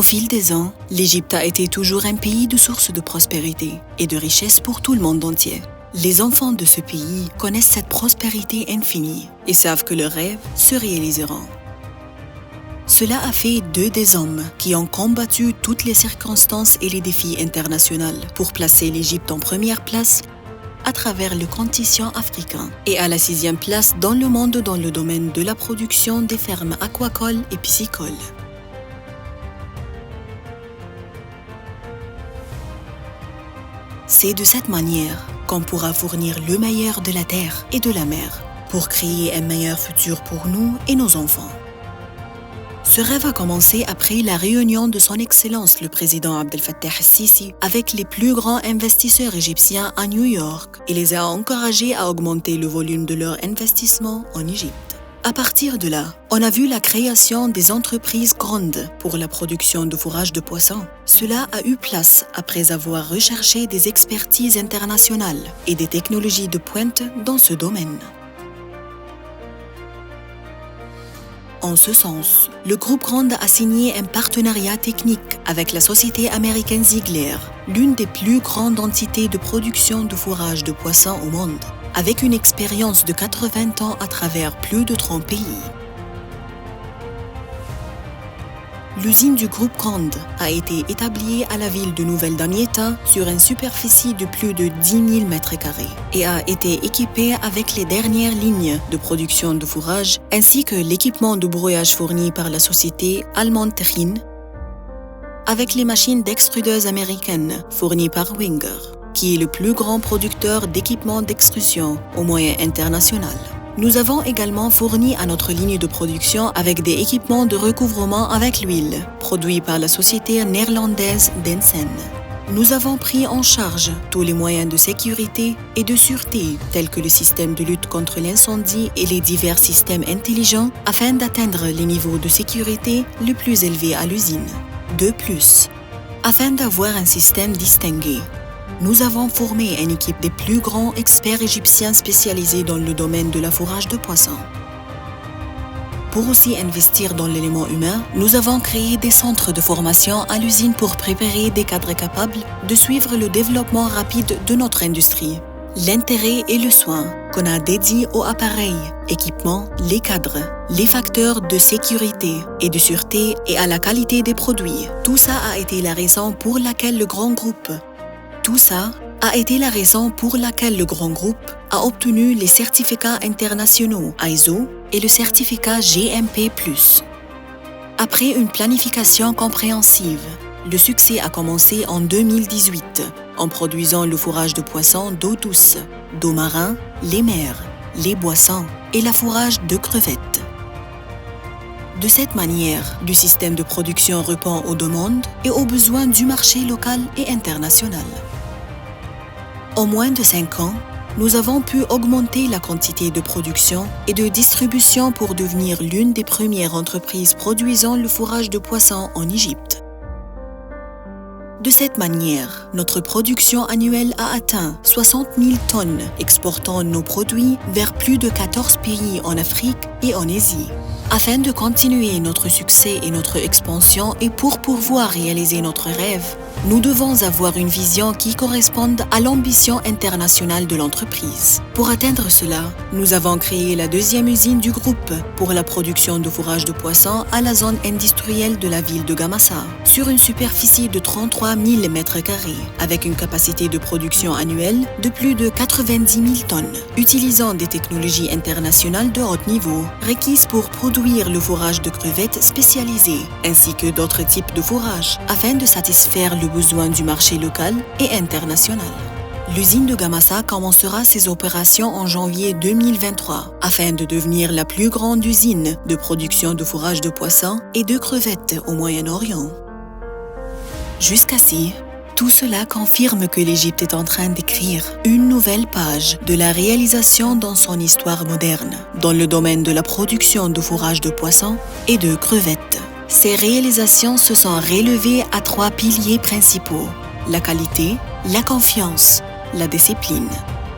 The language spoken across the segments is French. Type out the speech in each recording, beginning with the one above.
Au fil des ans, l'Égypte a été toujours un pays de source de prospérité et de richesse pour tout le monde entier. Les enfants de ce pays connaissent cette prospérité infinie et savent que leurs rêves se réaliseront. Cela a fait d'eux des hommes qui ont combattu toutes les circonstances et les défis internationaux pour placer l'Égypte en première place à travers le continent africain et à la 6e place dans le monde dans le domaine de la production des fermes aquacoles et piscicoles. C'est de cette manière qu'on pourra fournir le meilleur de la terre et de la mer pour créer un meilleur futur pour nous et nos enfants. Ce rêve a commencé après la réunion de son Excellence le président Abdel Fattah el-Sisi avec les plus grands investisseurs égyptiens à New York et les a encouragés à augmenter le volume de leur investissement en Égypte. À partir de là, on a vu la création des entreprises grandes pour la production de fourrage de poissons. Cela a eu place après avoir recherché des expertises internationales et des technologies de pointe dans ce domaine. En ce sens, le groupe Grande a signé un partenariat technique avec la société américaine Ziegler, l'une des plus grandes entités de production de fourrage de poissons au monde, avec une expérience de 80 ans à travers plus de 30 pays. L'usine du groupe Grande a été établie à la ville de Nouvelle Damietta sur une superficie de plus de 10 000 m² et a été équipée avec les dernières lignes de production de fourrage ainsi que l'équipement de brouillage fourni par la société allemande Techin, avec les machines d'extrudeuse américaines fournies par Winger, qui est le plus grand producteur d'équipements d'extrusion au moyen international. Nous avons également fourni à notre ligne de production avec des équipements de recouvrement avec l'huile, produits par la société néerlandaise Densen. Nous avons pris en charge tous les moyens de sécurité et de sûreté, tels que le système de lutte contre l'incendie et les divers systèmes intelligents, afin d'atteindre les niveaux de sécurité les plus élevés à l'usine. De plus, afin d'avoir un système distingué, nous avons formé une équipe des plus grands experts égyptiens spécialisés dans le domaine de la fourrage de poissons. Pour aussi investir dans l'élément humain, nous avons créé des centres de formation à l'usine pour préparer des cadres capables de suivre le développement rapide de notre industrie. L'intérêt et le soin qu'on a dédié aux appareils, équipements, les cadres, les facteurs de sécurité et de sûreté et à la qualité des produits. Tout ça a été la raison pour laquelle le grand groupe a obtenu les certificats internationaux ISO et le certificat GMP+. Après une planification compréhensive, le succès a commencé en 2018 en produisant le fourrage de poissons d'eau douce, d'eau marin, les mers, les boissons et la fourrage de crevettes. De cette manière, le système de production répond aux demandes et aux besoins du marché local et international. En moins de 5 ans, nous avons pu augmenter la quantité de production et de distribution pour devenir l'une des premières entreprises produisant le fourrage de poissons en Égypte. De cette manière, notre production annuelle a atteint 60 000 tonnes, exportant nos produits vers plus de 14 pays en Afrique et en Asie. Afin de continuer notre succès et notre expansion et pour pouvoir réaliser notre rêve, nous devons avoir une vision qui corresponde à l'ambition internationale de l'entreprise. Pour atteindre cela, nous avons créé la 2e usine du groupe pour la production de fourrage de poissons à la zone industrielle de la ville de Gamassa, sur une superficie de 33 000 m², avec une capacité de production annuelle de plus de 90 000 tonnes, utilisant des technologies internationales de haut niveau, requises pour produire le fourrage de crevettes spécialisées, ainsi que d'autres types de fourrage, afin de satisfaire le besoin du marché local et international. L'usine de Gamassa commencera ses opérations en janvier 2023 afin de devenir la plus grande usine de production de fourrage de poissons et de crevettes au Moyen-Orient. Jusqu'ici, tout cela confirme que l'Égypte est en train d'écrire une nouvelle page de la réalisation dans son histoire moderne, dans le domaine de la production de fourrage de poissons et de crevettes. Ces réalisations se sont relevées à 3 piliers principaux: la qualité, la confiance, la discipline.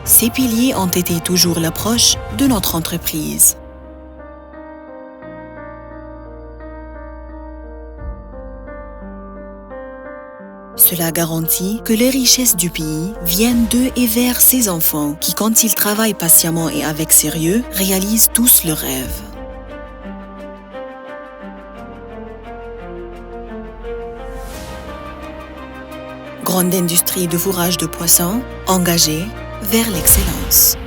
Ces piliers ont été toujours l'approche de notre entreprise. Cela garantit que les richesses du pays viennent de et vers ses enfants qui, quand ils travaillent patiemment et avec sérieux, réalisent tous leurs rêves. Grande industrie de fourrage de poissons, engagée vers l'excellence.